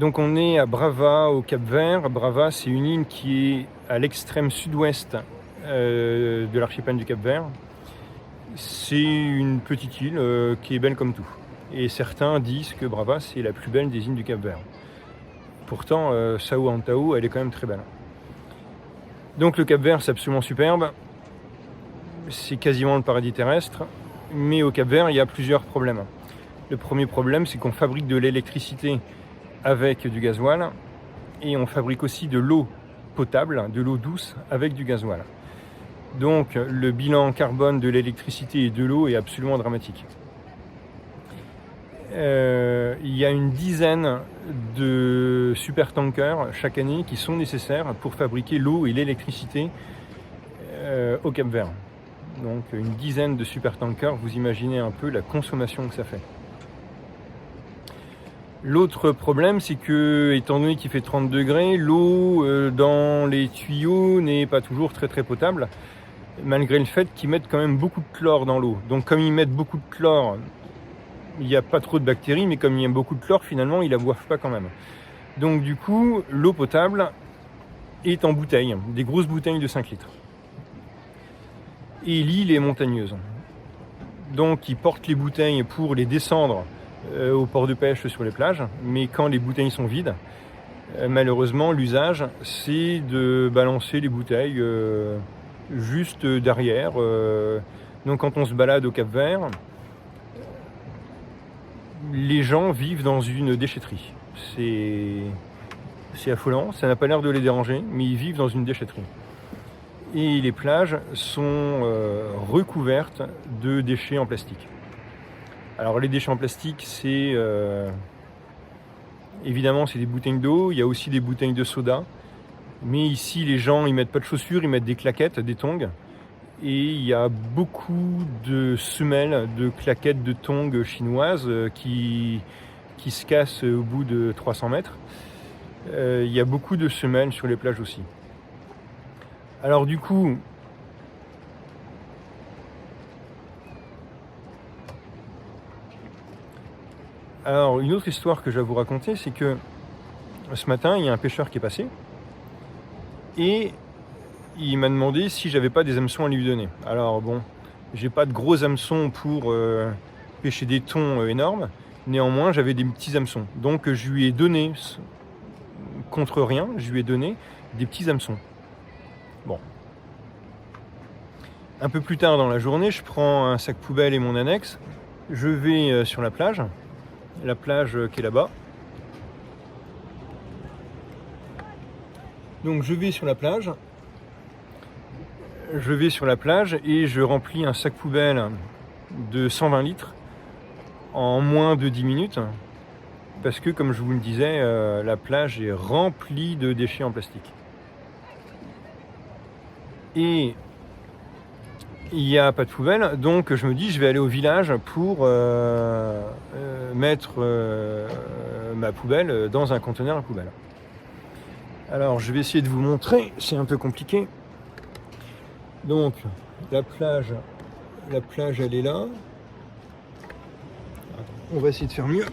Donc on est à Brava, au Cap-Vert. Brava, c'est une île qui est à l'extrême sud-ouest de l'archipel du Cap-Vert. C'est une petite île qui est belle comme tout. Et certains disent que Brava, c'est la plus belle des îles du Cap-Vert. Pourtant, Sao Antao, elle est quand même très belle. Donc le Cap-Vert, c'est absolument superbe. C'est quasiment le paradis terrestre. Mais au Cap-Vert, il y a plusieurs problèmes. Le premier problème, c'est qu'on fabrique de l'électricité avec du gasoil et on fabrique aussi de l'eau potable, de l'eau douce avec du gasoil. Donc le bilan carbone de l'électricité et de l'eau est absolument dramatique. Il y a une dizaine de supertankers chaque année qui sont nécessaires pour fabriquer l'eau et l'électricité au Cap-Vert. Donc une dizaine de supertankers, vous imaginez un peu la consommation que ça fait. L'autre problème, c'est que, étant donné qu'il fait 30 degrés, l'eau dans les tuyaux n'est pas toujours très potable, malgré le fait qu'ils mettent quand même beaucoup de chlore dans l'eau. Donc comme ils mettent beaucoup de chlore, il n'y a pas trop de bactéries, mais comme il y a beaucoup de chlore, finalement, ils la boivent pas quand même. Donc du coup, l'eau potable est en bouteilles, des grosses bouteilles de 5 litres. Et l'île est montagneuse. Donc ils portent les bouteilles pour les descendre au port de pêche sur les plages, mais quand les bouteilles sont vides, malheureusement l'usage c'est de balancer les bouteilles juste derrière. Donc quand on se balade au Cap-Vert, les gens vivent dans une déchetterie. C'est affolant, ça n'a pas l'air de les déranger, mais ils vivent dans une déchetterie. Et les plages sont recouvertes de déchets en plastique. Alors les déchets en plastique, c'est évidemment c'est des bouteilles d'eau, il y a aussi des bouteilles de soda. Mais ici les gens ils mettent pas de chaussures, ils mettent des claquettes, des tongs. Et il y a beaucoup de semelles de claquettes de tongs chinoises qui se cassent au bout de 300 mètres. Il y a beaucoup de semelles sur les plages aussi. Alors du coup, une autre histoire que je vais vous raconter, c'est que ce matin, il y a un pêcheur qui est passé et il m'a demandé si j'avais pas des hameçons à lui donner. Alors bon, j'ai pas de gros hameçons pour pêcher des thons énormes, néanmoins j'avais des petits hameçons. Donc je lui ai donné, contre rien, je lui ai donné des petits hameçons. Bon. Un peu plus tard dans la journée, je prends un sac poubelle et mon annexe, je vais sur la plage qui est là-bas. Donc je vais sur la plage et je remplis un sac poubelle de 120 litres en moins de 10 minutes parce que comme je vous le disais, la plage est remplie de déchets en plastique. Et il n'y a pas de poubelle, donc je me dis je vais aller au village pour mettre ma poubelle dans un conteneur à poubelle. Alors je vais essayer de vous montrer, c'est un peu compliqué. Donc la plage elle est là. On va essayer de faire mieux.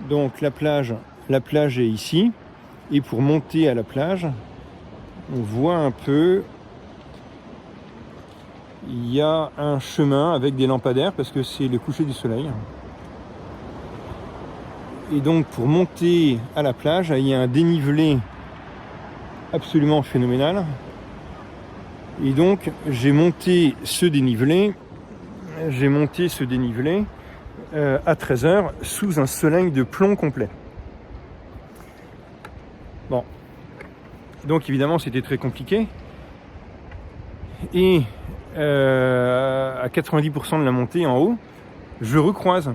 Donc la plage est ici. Et pour monter à la plage, on voit un peu, il y a un chemin avec des lampadaires parce que c'est le coucher du soleil. Et donc pour monter à la plage, il y a un dénivelé absolument phénoménal. Et donc j'ai monté ce dénivelé à 13h sous un soleil de plomb complet. Bon, donc évidemment c'était très compliqué. Et à 90% de la montée en haut, je recroise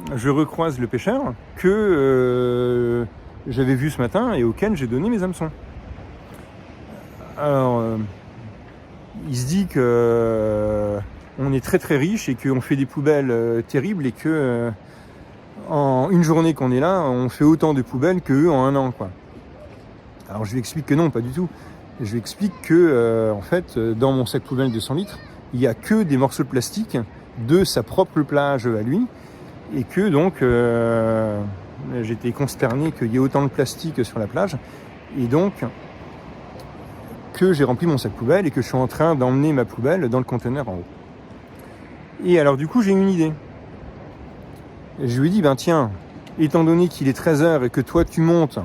le pêcheur que j'avais vu ce matin et auquel j'ai donné mes hameçons. Alors, il se dit que on est très riche et qu'on fait des poubelles terribles et que en une journée qu'on est là, on fait autant de poubelles qu'eux en un an, quoi. Alors je lui explique que non, pas du tout. Je lui explique que en fait, dans mon sac poubelle de 100 litres, il n'y a que des morceaux de plastique de sa propre plage à lui, et que donc j'étais consterné qu'il y ait autant de plastique sur la plage, et donc que j'ai rempli mon sac poubelle et que je suis en train d'emmener ma poubelle dans le conteneur en haut. Et alors du coup j'ai une idée. Je lui ai dit, tiens, étant donné qu'il est 13h et que toi tu montes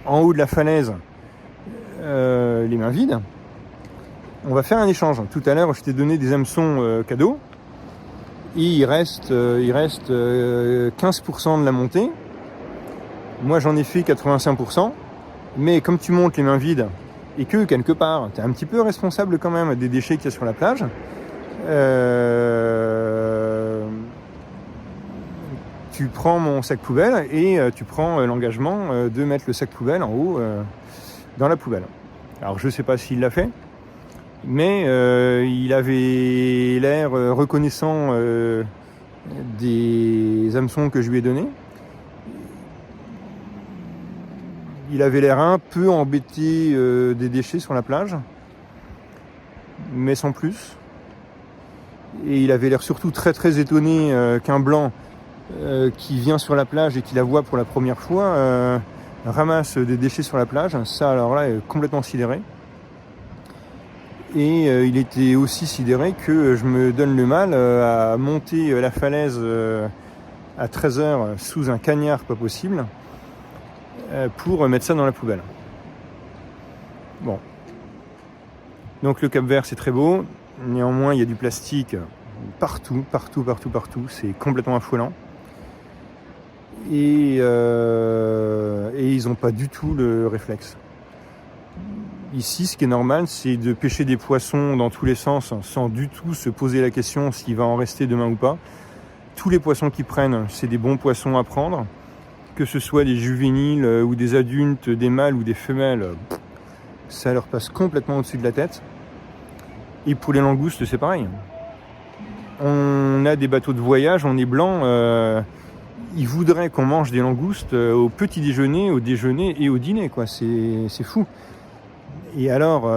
en haut de la falaise les mains vides, on va faire un échange. Tout à l'heure je t'ai donné des hameçons cadeaux, et il reste 15% de la montée. Moi j'en ai fait 85%, mais comme tu montes les mains vides et que quelque part tu es un petit peu responsable quand même des déchets qu'il y a sur la plage, tu prends mon sac poubelle et tu prends l'engagement de mettre le sac poubelle en haut dans la poubelle. Alors je sais pas s'il l'a fait, mais il avait l'air reconnaissant des hameçons que je lui ai donnés. Il avait l'air un peu embêté des déchets sur la plage, mais sans plus. Et il avait l'air surtout très très étonné qu'un blanc qui vient sur la plage et qui la voit pour la première fois ramasse des déchets sur la plage. Ça, alors là, est complètement sidéré. Et il était aussi sidéré que je me donne le mal à monter la falaise à 13h sous un cagnard pas possible pour mettre ça dans la poubelle. Bon. Donc le Cap-Vert, c'est très beau. Néanmoins, il y a du plastique partout. C'est complètement affolant. Et ils n'ont pas du tout le réflexe. Ici, ce qui est normal, c'est de pêcher des poissons dans tous les sens, sans du tout se poser la question s'il va en rester demain ou pas. Tous les poissons qu'ils prennent, c'est des bons poissons à prendre. Que ce soit des juvéniles ou des adultes, des mâles ou des femelles, ça leur passe complètement au-dessus de la tête. Et pour les langoustes, c'est pareil. On a des bateaux de voyage, on est blanc. Ils voudraient qu'on mange des langoustes au petit déjeuner, au déjeuner et au dîner, quoi. C'est fou. Et alors,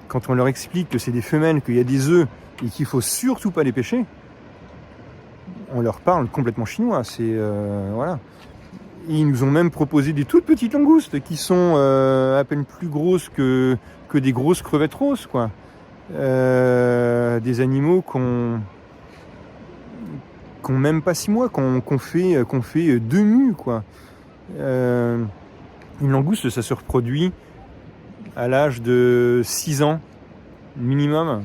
quand on leur explique que c'est des femelles, qu'il y a des œufs et qu'il faut surtout pas les pêcher, on leur parle complètement chinois. Voilà. Et ils nous ont même proposé des toutes petites langoustes qui sont à peine plus grosses que des grosses crevettes roses, quoi. Des animaux qu'on même pas 6 mois, qu'on fait 2 mues, quoi. Une langouste, ça se reproduit à l'âge de 6 ans minimum.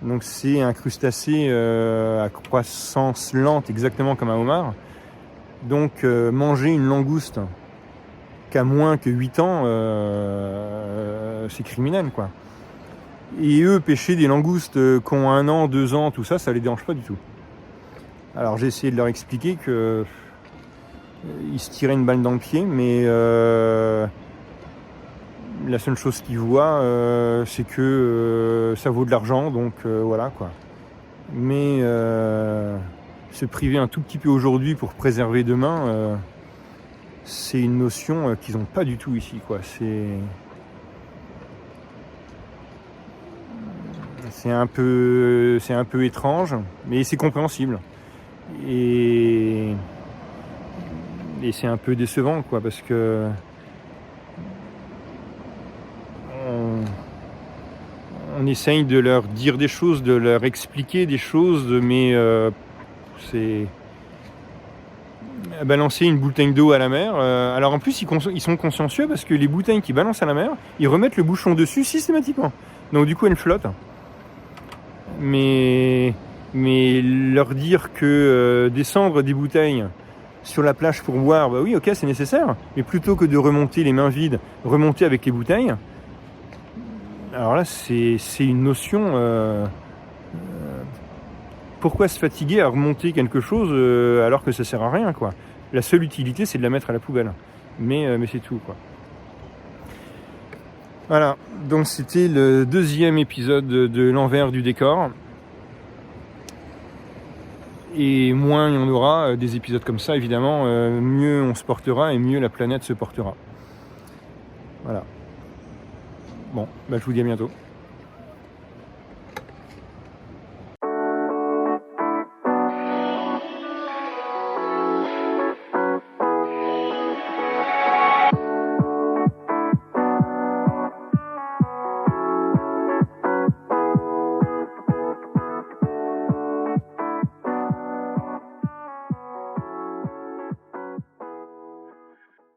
Donc c'est un crustacé à croissance lente, exactement comme un homard. Donc manger une langouste qu'à moins que 8 ans, c'est criminel, quoi. Et eux, pêcher des langoustes qui ont 1 an, 2 ans, tout ça, ça les dérange pas du tout. Alors j'ai essayé de leur expliquer que ils se tiraient une balle dans le pied, mais la seule chose qu'ils voient, c'est que ça vaut de l'argent, donc voilà, quoi. Mais se priver un tout petit peu aujourd'hui pour préserver demain, c'est une notion qu'ils n'ont pas du tout ici, quoi. C'est un peu étrange, mais c'est compréhensible. Et c'est un peu décevant, quoi, parce que on essaye de leur dire des choses, de leur expliquer des choses, mais c'est balancer une bouteille d'eau à la mer. Alors en plus, ils sont consciencieux parce que les bouteilles qu'ils balancent à la mer, ils remettent le bouchon dessus systématiquement. Donc du coup, elles flottent. Mais leur dire que descendre des bouteilles sur la plage pour boire, bah oui, ok, c'est nécessaire. Mais plutôt que de remonter les mains vides, remonter avec les bouteilles. Alors là, c'est une notion. Pourquoi se fatiguer à remonter quelque chose alors que ça sert à rien, quoi. La seule utilité, c'est de la mettre à la poubelle. Mais c'est tout, quoi. Voilà, donc c'était le 2e épisode de l'envers du décor. Et moins il y en aura des épisodes comme ça, évidemment, mieux on se portera et mieux la planète se portera. Voilà. Bon, je vous dis à bientôt.